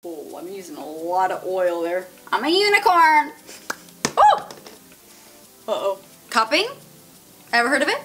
Oh, I'm using a lot of oil there. I'm a unicorn. Oh! Uh-oh. Cupping? Ever heard of it?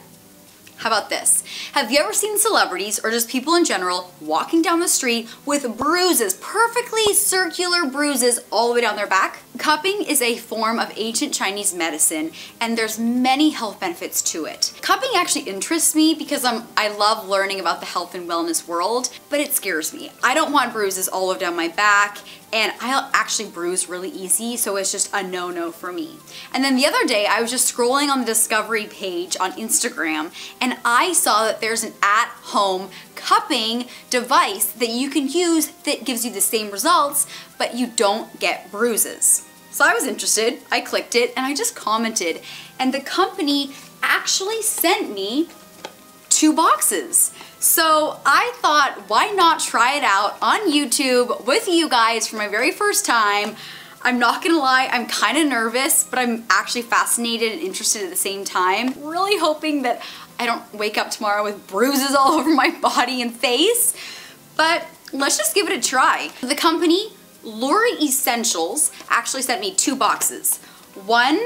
How about this? Have you ever seen celebrities or just people in general walking down the street with bruises, perfectly circular bruises all the way down their back? Cupping is a form of ancient Chinese medicine and there's many health benefits to it. Cupping actually interests me because I love learning about the health and wellness world, but it scares me. I don't want bruises all over down my back, and I'll actually bruise really easy, so it's just a no-no for me. And then the other day, I was just scrolling on the Discovery page on Instagram, and I saw that there's an at-home cupping device that you can use that gives you the same results, but you don't get bruises. So I was interested, I clicked it, and I just commented, and the company actually sent me 2 boxes. So I thought, why not try it out on YouTube with you guys for my very first time? I'm not gonna lie, I'm kind of nervous, but I'm actually fascinated and interested at the same time. Really hoping that I don't wake up tomorrow with bruises all over my body and face, but let's just give it a try. The company, Lure Essentials, actually sent me 2 boxes. One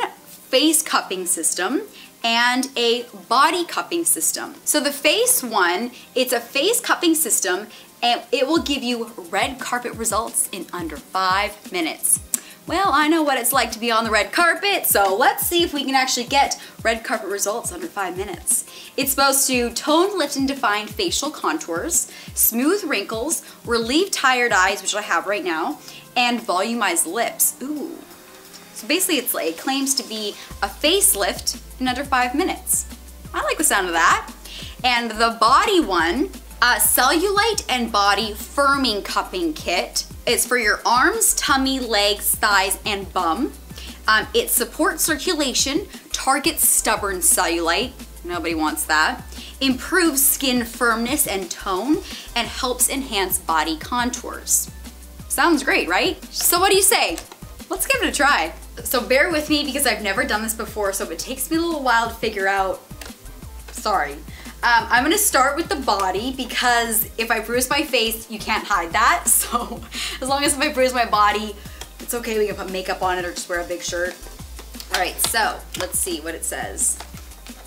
face cupping system and a body cupping system. So the face one, it's a face cupping system and it will give you red carpet results in under 5 minutes. Well, I know what it's like to be on the red carpet, so let's see if we can actually get red carpet results under 5 minutes. It's supposed to tone, lift, and define facial contours, smooth wrinkles, relieve tired eyes, which I have right now, and volumize lips. Ooh. So basically it claims to be a facelift in under 5 minutes. I like the sound of that. And the body one, Cellulite and Body Firming Cupping Kit. It's for your arms, tummy, legs, thighs, and bum. It supports circulation, targets stubborn cellulite, nobody wants that, improves skin firmness and tone, and helps enhance body contours. Sounds great, right? So what do you say? Let's give it a try. So bear with me because I've never done this before, so if it takes me a little while to figure out, sorry. I'm gonna start with the body because if I bruise my face, you can't hide that. So as long as if I bruise my body, it's okay, we can put makeup on it or just wear a big shirt. All right, so let's see what it says.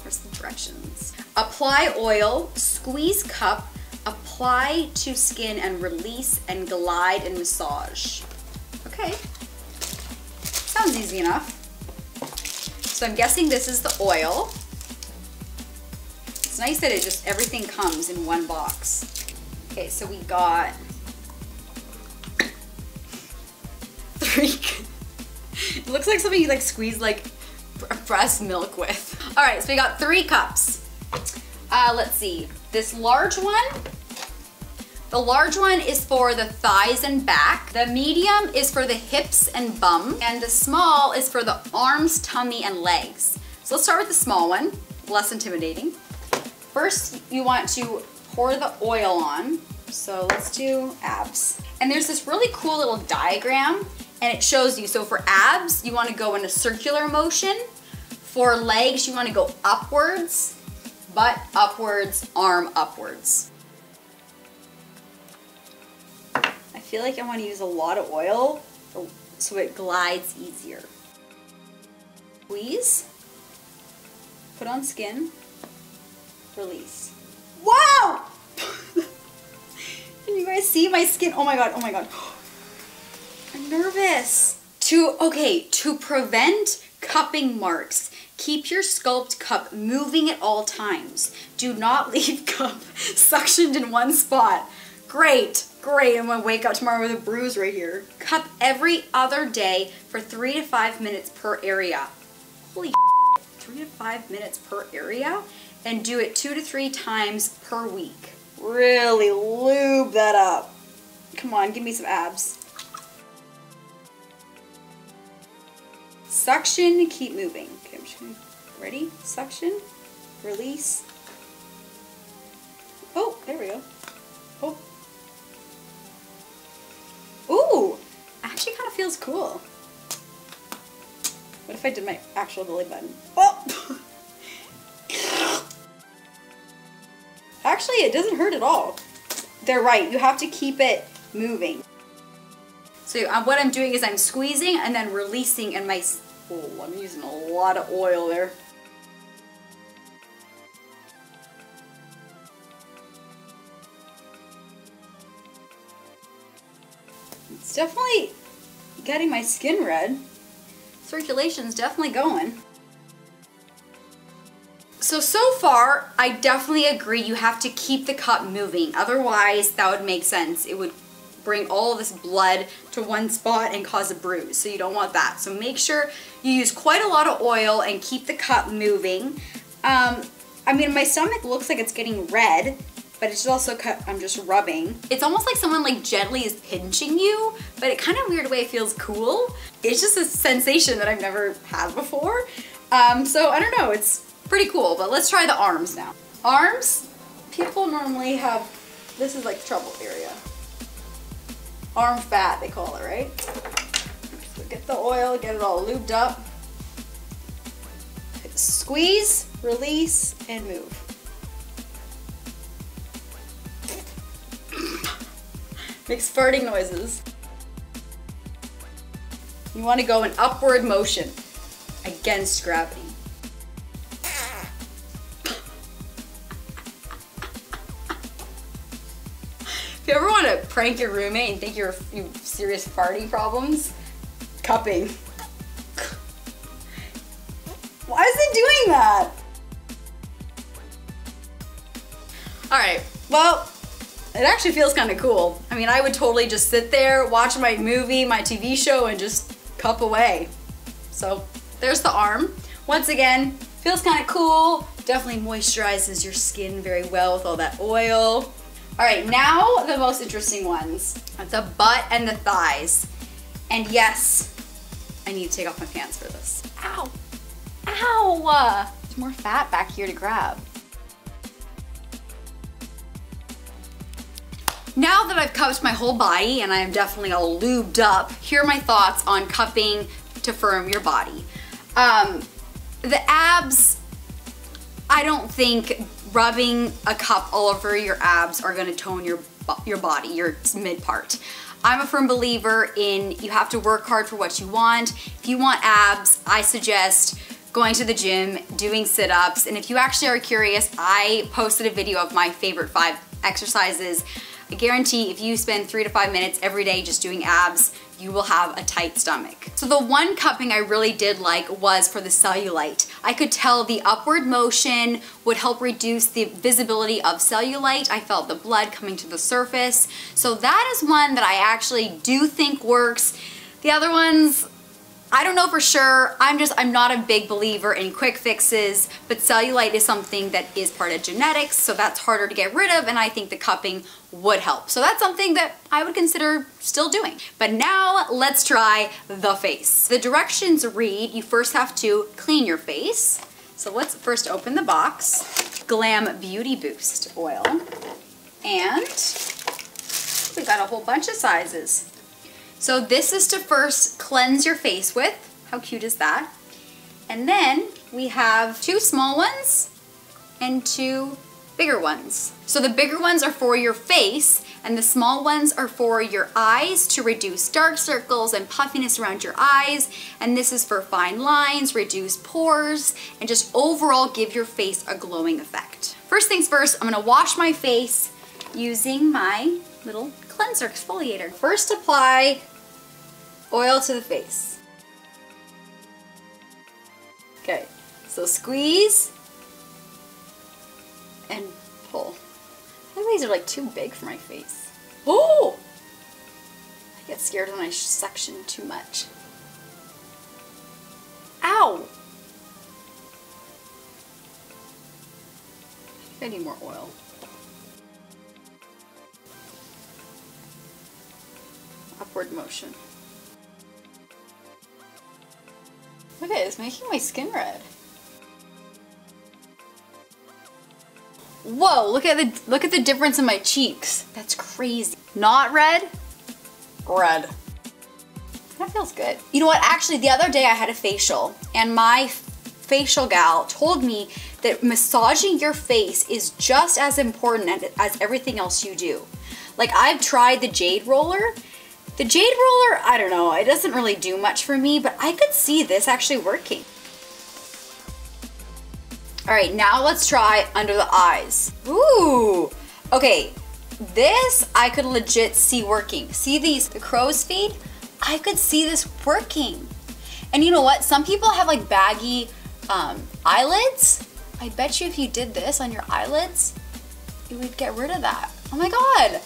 Where's the directions? Apply oil, squeeze cup, apply to skin and release and glide and massage. Okay, sounds easy enough. So I'm guessing this is the oil. It's nice that it just, everything comes in one box. Okay, so we got 3. It looks like something you like squeeze like breast milk with. All right, so we got 3 cups. Let's see, this large one, the large one is for the thighs and back. The medium is for the hips and bum. And the small is for the arms, tummy, and legs. So let's start with the small one, less intimidating. First, you want to pour the oil on. So let's do abs. And there's this really cool little diagram and it shows you, so for abs, you want to go in a circular motion. For legs, you want to go upwards, butt upwards, arm upwards. I feel like I want to use a lot of oil so it glides easier. Squeeze, put on skin, release. Wow! Can you guys see my skin? Oh my god, oh my god. I'm nervous. To prevent cupping marks, keep your sculpt cup moving at all times. Do not leave cup suctioned in one spot. Great, great. I'm gonna wake up tomorrow with a bruise right here. Cup every other day for 3 to 5 minutes per area. Holy 3 to 5 minutes per area? And do it 2 to 3 times per week. Really lube that up. Come on, give me some abs. Suction, keep moving. Okay, I'm just gonna, ready? Suction, release. Oh, there we go. Oh. Ooh, actually kind of feels cool. What if I did my actual belly button? Oh! Actually, it doesn't hurt at all. They're right, you have to keep it moving. So what I'm doing is I'm squeezing and then releasing in my, oh, I'm using a lot of oil there. It's definitely getting my skin red. Circulation's definitely going. So far, I definitely agree you have to keep the cup moving. Otherwise, that would make sense. It would bring all of this blood to one spot and cause a bruise. So you don't want that. So make sure you use quite a lot of oil and keep the cup moving. I mean, my stomach looks like it's getting red, but it's also, I'm just rubbing. It's almost like someone like gently is pinching you, but it kind of weird way it feels cool. It's just a sensation that I've never had before. So I don't know, it's pretty cool, but let's try the arms now. Arms, people normally have, this is like trouble area. Arm fat, they call it, right? So get the oil, get it all lubed up. Squeeze, release, and move. Makes farting noises. You want to go in upward motion against gravity. If you ever want to prank your roommate and think you have serious farting problems, cupping. Why is it doing that? Alright, well, it actually feels kind of cool. I mean, I would totally just sit there, watch my movie, my TV show, and just cup away. So, there's the arm. Once again, feels kind of cool. Definitely moisturizes your skin very well with all that oil. Alright, now the most interesting ones. The butt and the thighs. And yes, I need to take off my pants for this. Ow! Ow! There's more fat back here to grab. Now that I've cupped my whole body and I am definitely all lubed up, here are my thoughts on cupping to firm your body. The abs, I don't think rubbing a cup all over your abs are gonna tone your body, your mid part. I'm a firm believer in you have to work hard for what you want. If you want abs, I suggest going to the gym, doing sit-ups, and if you actually are curious, I posted a video of my favorite 5 exercises. I guarantee if you spend 3 to 5 minutes every day just doing abs, you will have a tight stomach. So the one cupping I really did like was for the cellulite. I could tell the upward motion would help reduce the visibility of cellulite. I felt the blood coming to the surface. So that is one that I actually do think works. The other ones, I don't know for sure. I'm not a big believer in quick fixes, but cellulite is something that is part of genetics, so that's harder to get rid of, and I think the cupping would help. So that's something that I would consider still doing. But now let's try the face. The directions read, you first have to clean your face. So let's first open the box. Glam Beauty Boost oil. And we got a whole bunch of sizes. So this is to first cleanse your face with. How cute is that? And then we have 2 small ones and 2 bigger ones. So the bigger ones are for your face and the small ones are for your eyes to reduce dark circles and puffiness around your eyes. And this is for fine lines, reduce pores, and just overall give your face a glowing effect. First things first, I'm gonna wash my face using my little cleanser exfoliator. First apply oil to the face. Okay, so squeeze and pull. I think these are like too big for my face. Oh! I get scared when I suction too much. Ow! I need more oil. Upward motion. Okay, it's making my skin red. Whoa, look at the difference in my cheeks. That's crazy. Not red, red. That feels good. You know what, actually the other day I had a facial and my facial gal told me that massaging your face is just as important as everything else you do. Like I've tried the jade roller. The jade roller, I don't know, it doesn't really do much for me, but I could see this actually working. All right, now let's try under the eyes. Ooh, okay, this I could legit see working. See the crow's feet? I could see this working. And you know what? Some people have like baggy eyelids. I bet you if you did this on your eyelids, it would get rid of that. Oh my God.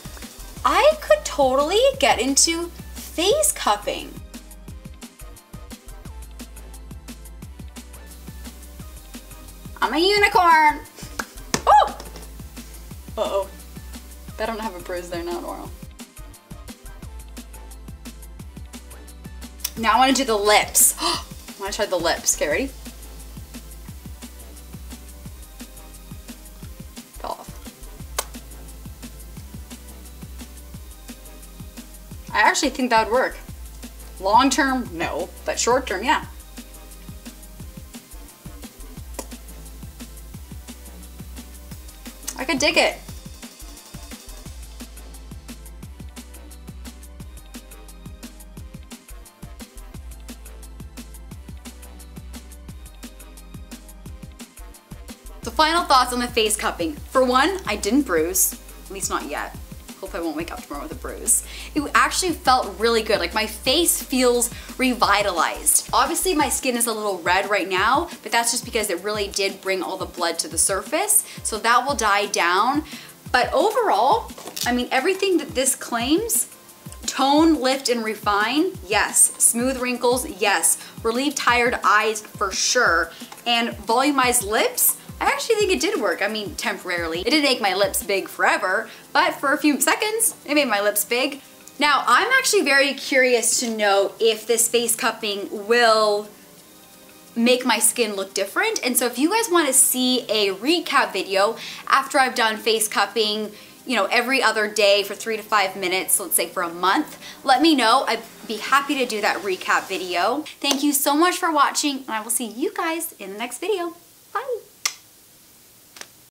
I could totally get into face cupping. I'm a unicorn. Oh! Uh-oh. I don't have a bruise there now, Nora. Now I want to do the lips. I want to try the lips. Okay, ready? Fell off. I actually think that would work. Long term, no, but short term, yeah. I could dig it. So final thoughts on the face cupping. For one, I didn't bruise, at least not yet. Hope I won't wake up tomorrow with a bruise. It actually felt really good. Like my face feels revitalized. Obviously my skin is a little red right now, but that's just because it really did bring all the blood to the surface. So that will die down. But overall, I mean, everything that this claims, tone, lift, and refine, yes. Smooth wrinkles, yes. Relieve tired eyes for sure. And volumized lips, I actually think it did work. I mean, temporarily. It didn't make my lips big forever, but for a few seconds, it made my lips big. Now, I'm actually very curious to know if this face cupping will make my skin look different. And so if you guys want to see a recap video after I've done face cupping, you know, every other day for 3 to 5 minutes, let's say for a month, let me know. I'd be happy to do that recap video. Thank you so much for watching, and I will see you guys in the next video. Bye.